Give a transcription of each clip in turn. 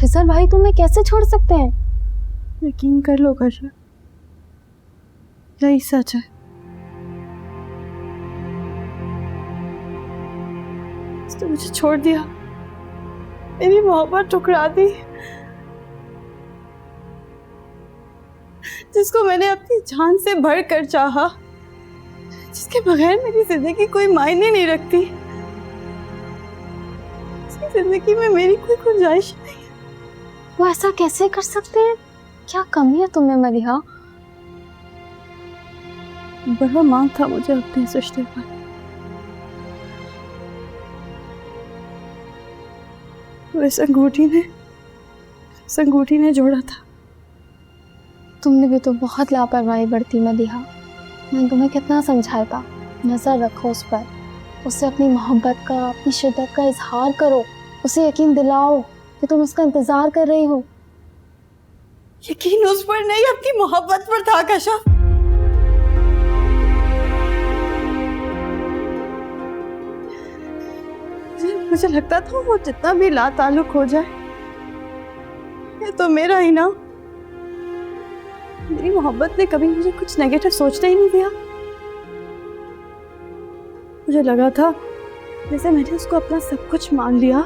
खिजर भाई तुम्हें कैसे छोड़ सकते हैं? यकीन कर लो कशफ, यही सच है। उसने मुझे छोड़ दिया, मेरी मोहब्बत ठुकरा दी, जिसको मैंने अपनी जान से बढ़कर चाहा, जिसके बगैर मेरी जिंदगी कोई मायने नहीं रखती, उसकी जिंदगी में मेरी कोई गुंजाइश नहीं है। वो ऐसा कैसे कर सकते हैं? क्या कमी है तुम्हें मलिहा? बड़ा मान था मुझे अपने इस रिश्ते पर। इस अंगूठी ने जोड़ा था। तुमने भी तो बहुत लापरवाही बरती मलिहा। मैंने तुम्हें कितना समझाया था, नजर रखो उस पर, उससे अपनी मोहब्बत का, अपनी शिद्दत का इजहार करो, उसे यकीन दिलाओ कि तुम उसका इंतजार कर रही हो। यकीन उस पर नहीं, अपनी मोहब्बत पर था कशफ। मुझे लगता था वो जितना भी लाताल्लुक हो जाए, ये तो मेरा ही ना। मेरी मोहब्बत ने कभी मुझे कुछ नेगेटिव सोचने ही नहीं दिया। मुझे लगा था जैसे मैंने उसको अपना सब कुछ मान लिया,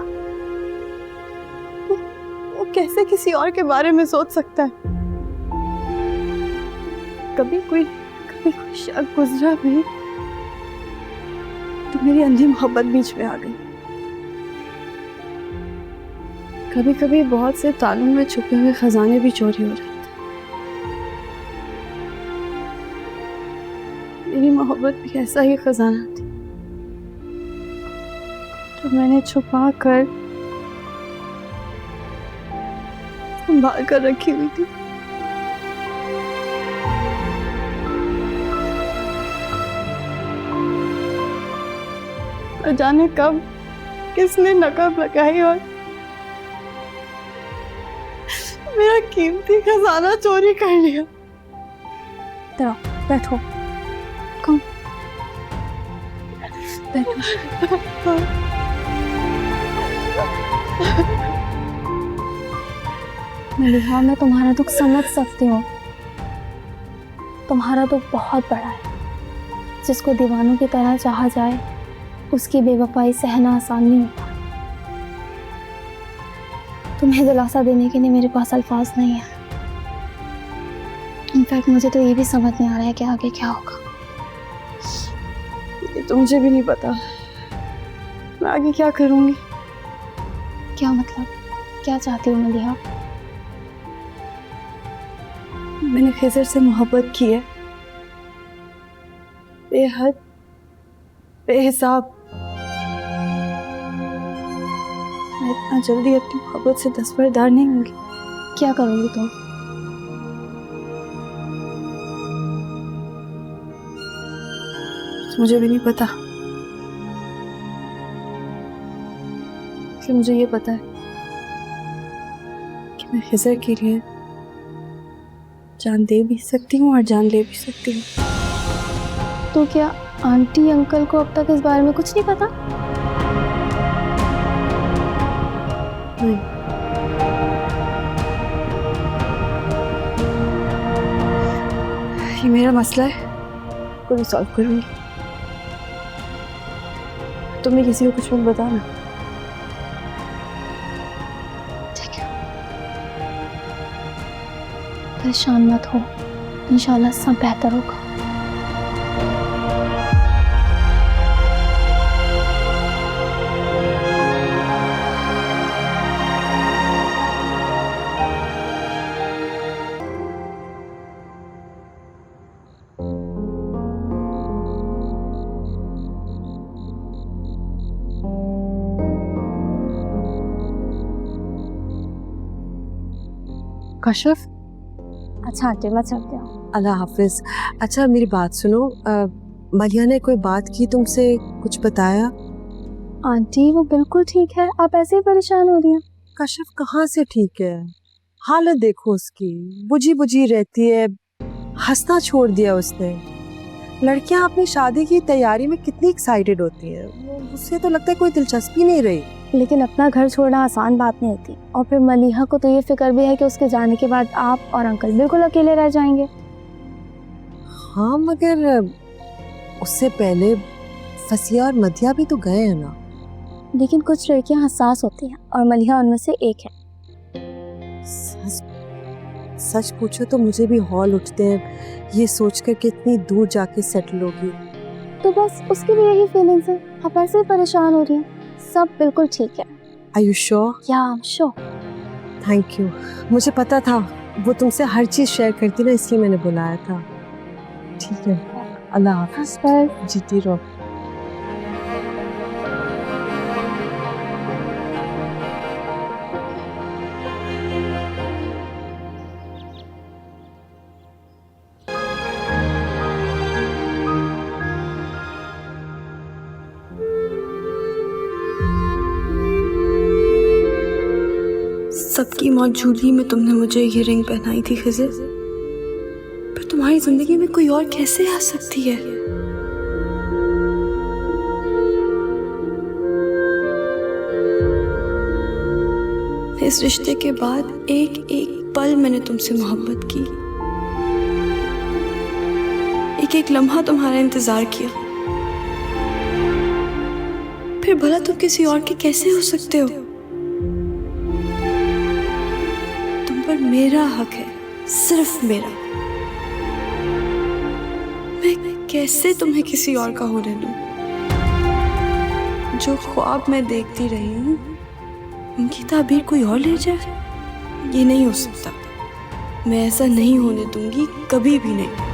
वो कैसे किसी और के बारे में सोच सकता है। कभी कोई शक गुजरा भी तो मेरी अंधी मोहब्बत बीच में आ गई। कभी कभी बहुत से तालों में छुपे हुए खजाने भी चोरी हो जाते। मेरी मोहब्बत भी ऐसा ही खजाना थी जो मैंने छुपा कर संभाल कर रखी हुई थी। न जाने कब किसने नकब लगाई और मेरा कीमती खजाना चोरी कर लिया। तो बैठो, कम बैठो। मलिहा, मैं तुम्हारा दुख समझ सकती हूँ। तुम्हारा दुख बहुत बड़ा है। जिसको दीवानों की तरह चाहा जाए, उसकी बेवफाई सहना आसान नहीं होता। तुम्हें दिलासा देने के लिए मेरे पास अल्फाज नहीं है। इनफैक्ट मुझे तो ये भी समझ नहीं आ रहा है कि आगे क्या होगा। ये तो मुझे भी नहीं पता, मैं आगे क्या करूंगी। क्या मतलब, क्या चाहती हो मलिहा? मैंने खिजर से मोहब्बत की है, बेहद, बेहिसाब। मैं इतना जल्दी अपनी मोहब्बत से दस्तबरदार नहीं होंगी। क्या करोगी तुम? मुझे भी नहीं पता, कि मुझे ये पता है कि मैं खिजर के लिए जान दे भी सकती हूँ और जान ले भी सकती हूँ। तो क्या आंटी अंकल को अब तक इस बारे में कुछ नहीं पता? नहीं, ये मेरा मसला है, को सॉल्व करूंगी। तुम्हें किसी को कुछ मत बताना। ठीक है, परेशान मत हो, इंशाल्लाह सब बेहतर होगा। कशफ, अच्छा आंटी, मैं चलती हूँ। अल्लाह हाफिज। अच्छा मेरी बात सुनो, मलिहा ने कोई बात की तुमसे, कुछ बताया? आंटी वो बिल्कुल ठीक है, आप ऐसे ही परेशान हो रही हैं। कशफ कहाँ से ठीक है, हालत देखो उसकी, बुझी बुझी रहती है, हंसना छोड़ दिया उसने। लड़कियां अपनी शादी की तैयारी में कितनी एक्साइटेड होती हैं, उससे तो लगता है कोई दिलचस्पी नहीं रही। लेकिन अपना घर छोड़ना आसान बात नहीं होती, और फिर मलिहा को तो ये फिक्र भी है कि उसके जाने के बाद आप और अंकल बिल्कुल अकेले रह जाएंगे। हाँ, मगर उससे पहले फसिया और मधिया भी तो गए हैं ना। लेकिन कुछ लड़कियां हसास होती हैं और मलिहा उनमें से एक है। सच पूछो तो मुझे भी हौल उठते हैं ये सोचकर कि इतनी दूर जाके सेटल होगी। तो बस उसकी भी यही फीलिंग्स है, आप ऐसे ही परेशान हो रही हैं। सब बिल्कुल ठीक है। Are you sure? या I am sure. Thank you, मुझे पता था वो तुमसे हर चीज़ शेयर करती ना, इसलिए मैंने बुलाया था। ठीक है, अल्लाह हाफ़िज़, जीती रहो। सबकी मौजूदगी में तुमने मुझे ये रिंग पहनाई थी खिज़र, पर तुम्हारी जिंदगी में कोई और कैसे आ सकती है? इस रिश्ते के बाद एक एक पल मैंने तुमसे मोहब्बत की, एक एक लम्हा तुम्हारा इंतजार किया, फिर भला तुम किसी और के कैसे हो सकते हो? तुम पर मेरा हक है, सिर्फ मेरा। मैं कैसे तुम्हें किसी और का होने दूं? जो ख्वाब मैं देखती रही हूँ उनकी ताबीर कोई और ले जाए, ये नहीं हो सकता। मैं ऐसा नहीं होने दूंगी, कभी भी नहीं।